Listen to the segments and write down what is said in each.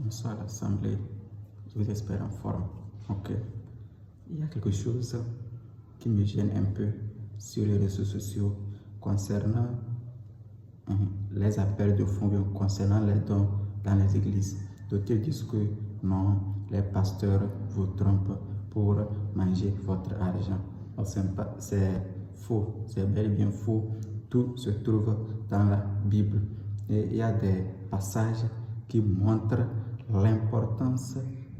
Bonsoir l'Assemblée, je vous espère en forme. Ok. Il y a quelque chose qui me gêne un peu sur les réseaux sociaux concernant les appels de fonds, concernant les dons dans les églises. D'autres disent que non, les pasteurs vous trompent pour manger votre argent. C'est faux, c'est bel et bien faux. Tout se trouve dans la Bible. Et il y a des passages qui montrent l'importance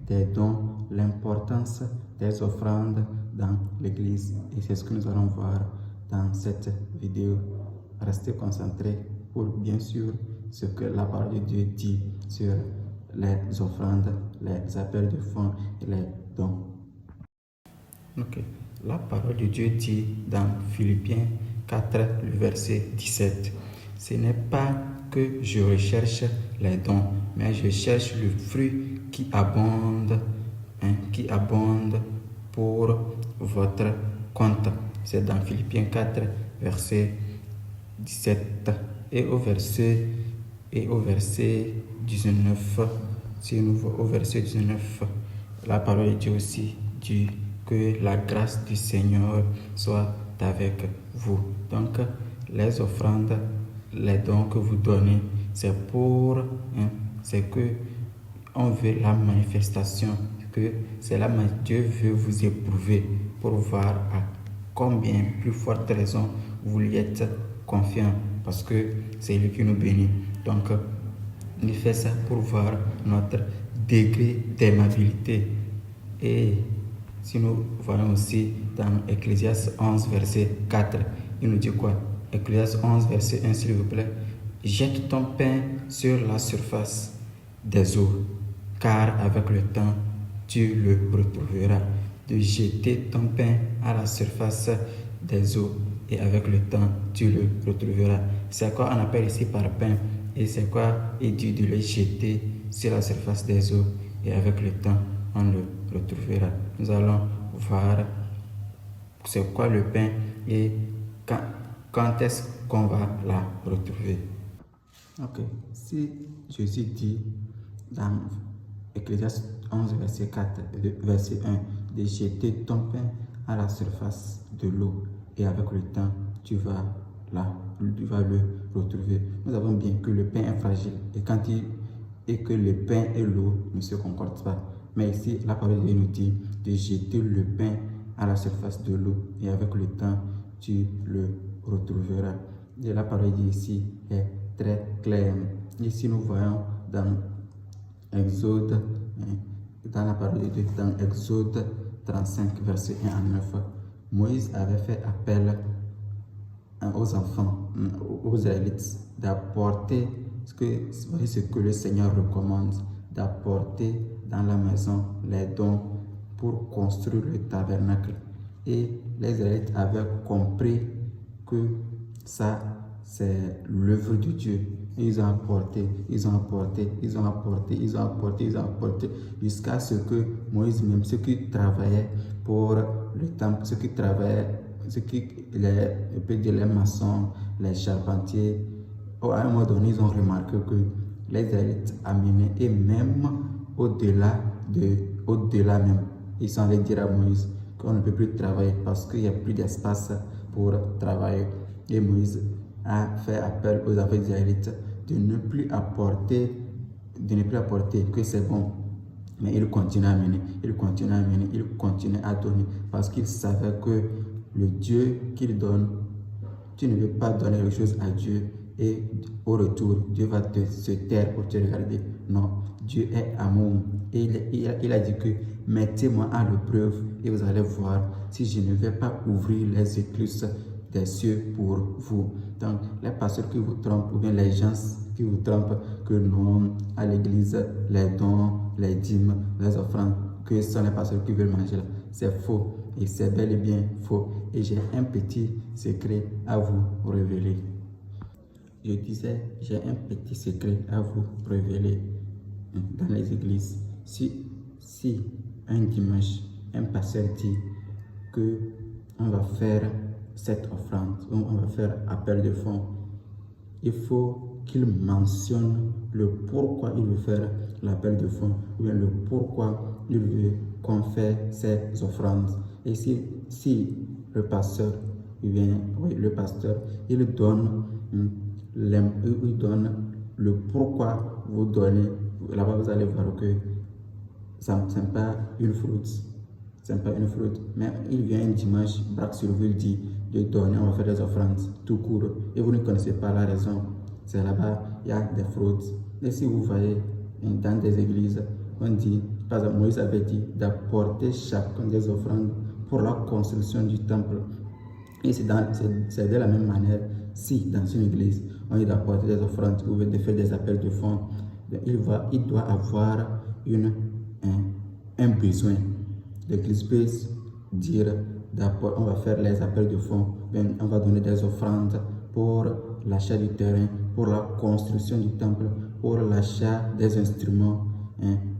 des dons, l'importance des offrandes dans l'église. Et c'est ce que nous allons voir dans cette vidéo. Restez concentrés pour bien sûr ce que la parole de Dieu dit sur les offrandes, les appels de fonds et les dons. Ok. La parole de Dieu dit dans Philippiens 4, le verset 17. Ce n'est pas que je recherche les dons, mais je cherche le fruit qui abonde pour votre compte. C'est dans Philippiens 4, verset 17 et au verset 19. Si nous voyons au verset 19, la parole de Dieu aussi dit que la grâce du Seigneur soit avec vous. Donc, les offrandes, les dons que vous donnez, c'est pour, c'est que on veut la manifestation, que c'est là Dieu veut vous éprouver pour voir à combien plus forte raison vous lui êtes confiant, parce que c'est lui qui nous bénit. Donc, il fait ça pour voir notre degré d'aimabilité. Et si nous voyons aussi dans Ecclésiaste 11, verset 4, il nous dit quoi? Ecclésiaste 11, verset 1, s'il vous plaît. Jette ton pain sur la surface des eaux, car avec le temps, tu le retrouveras. De jeter ton pain à la surface des eaux, et avec le temps, tu le retrouveras. C'est quoi on appelle ici par pain? Et c'est quoi il dit de le jeter sur la surface des eaux, et avec le temps, on le retrouvera. Nous allons voir c'est quoi le pain et quand est-ce qu'on va la retrouver. Ok, si Jésus dit dans Ecclésiaste 11, verset 4, verset 1, de jeter ton pain à la surface de l'eau, et avec le temps, tu vas le retrouver. Nous avons bien que le pain est fragile, et que le pain et l'eau ne se concordent pas. Mais ici, la parole de Dieu nous dit de jeter le pain à la surface de l'eau, et avec le temps, tu le retrouveras. Et la parole dit ici est très claire. Ici, nous voyons dans Exode, dans la parole de Dieu, dans Exode 35, verset 1 à 9, Moïse avait fait appel aux enfants, aux Israélites, d'apporter ce que le Seigneur recommande, d'apporter dans la maison les dons pour construire le tabernacle. Et les Israélites avaient compris que ça, c'est l'œuvre de Dieu. Ils ont apporté, jusqu'à ce que Moïse, même ceux qui travaillaient pour le temple, les maçons, les charpentiers, à un moment donné, ils ont remarqué que les Israélites amenaient, et même au-delà même, ils sont allés dire à Moïse qu'on ne peut plus travailler parce qu'il n'y a plus d'espace pour travailler. Et Moïse a fait appel aux enfants israélites de ne plus apporter, que c'est bon. Mais il continue à mener, il continue à donner, parce qu'il savait que le Dieu qu'il donne, tu ne veux pas donner quelque chose à Dieu et au retour, Dieu va se taire pour te regarder. Non, Dieu est amour. Et il a dit que mettez-moi à l'épreuve et vous allez voir si je ne vais pas ouvrir les écluses des cieux pour vous. Donc, les pasteurs qui vous trompent, ou bien les gens qui vous trompent, que non, à l'église, les dons, les dîmes, les offrandes, que ce sont les pasteurs qui veulent manger là, c'est faux. Et c'est bel et bien faux. Et j'ai un petit secret à vous révéler. Je disais, j'ai un petit secret à vous révéler dans les églises. Si un dimanche, un pasteur dit que on va faire cette offrande, on va faire appel de fonds, il faut qu'il mentionne le pourquoi il veut faire l'appel de fonds, ou bien le pourquoi il veut qu'on fait ces offrandes. Et si le pasteur, il donne le pourquoi vous donnez, là-bas vous allez voir que ce n'est pas une fraude. C'est pas une fraude, mais il vient un dimanche, braque sur vous, dit de donner, on va faire des offrandes tout court, et vous ne connaissez pas la raison. C'est là-bas, il y a des fraudes. Et si vous voyez dans des églises, on dit, par exemple, Moïse avait dit d'apporter chacun des offrandes pour la construction du temple. Et c'est de la même manière, si dans une église, on dit d'apporter des offrandes ou de faire des appels de fonds, il doit avoir un besoin. L'église peut dire d'abord on va faire les appels de fonds, on va donner des offrandes pour l'achat du terrain, pour la construction du temple, pour l'achat des instruments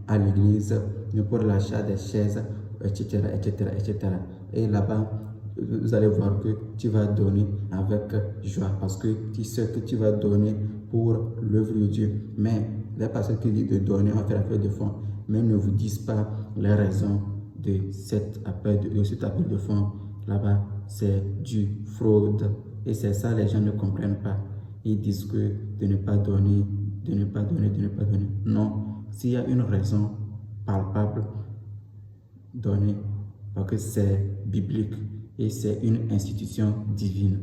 à l'église, pour l'achat des chaises, etc., etc., etc. Et là-bas, vous allez voir que tu vas donner avec joie parce que tu sais que tu vas donner pour l'œuvre de Dieu. Mais les personnes qui disent de donner, on va faire appel de fonds, mais ne vous disent pas les raisons de cet appel de fonds. Là-bas, c'est du fraude. Et c'est ça, les gens ne comprennent pas. Ils disent que de ne pas donner, de ne pas donner, de ne pas donner. Non, s'il y a une raison palpable, donner, parce que c'est biblique et c'est une institution divine.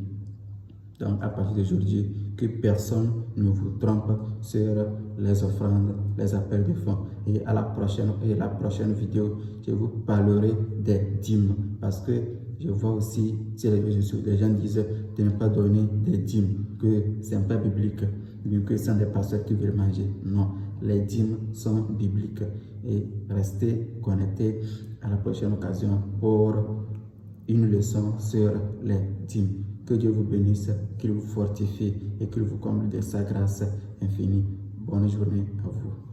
Donc, à partir d'aujourd'hui, que personne ne vous trompe sur les offrandes, les appels de fonds. Et à la prochaine vidéo, je vous parlerai des dîmes. Parce que je vois aussi sur les réseaux sociaux, les gens disent de ne pas donner des dîmes, que ce n'est pas biblique, que ce sont des pasteurs qui veulent manger. Non, les dîmes sont bibliques. Et restez connectés à la prochaine occasion pour une leçon sur les dîmes. Que Dieu vous bénisse, qu'il vous fortifie et qu'il vous comble de sa grâce infinie. Bonne journée à vous.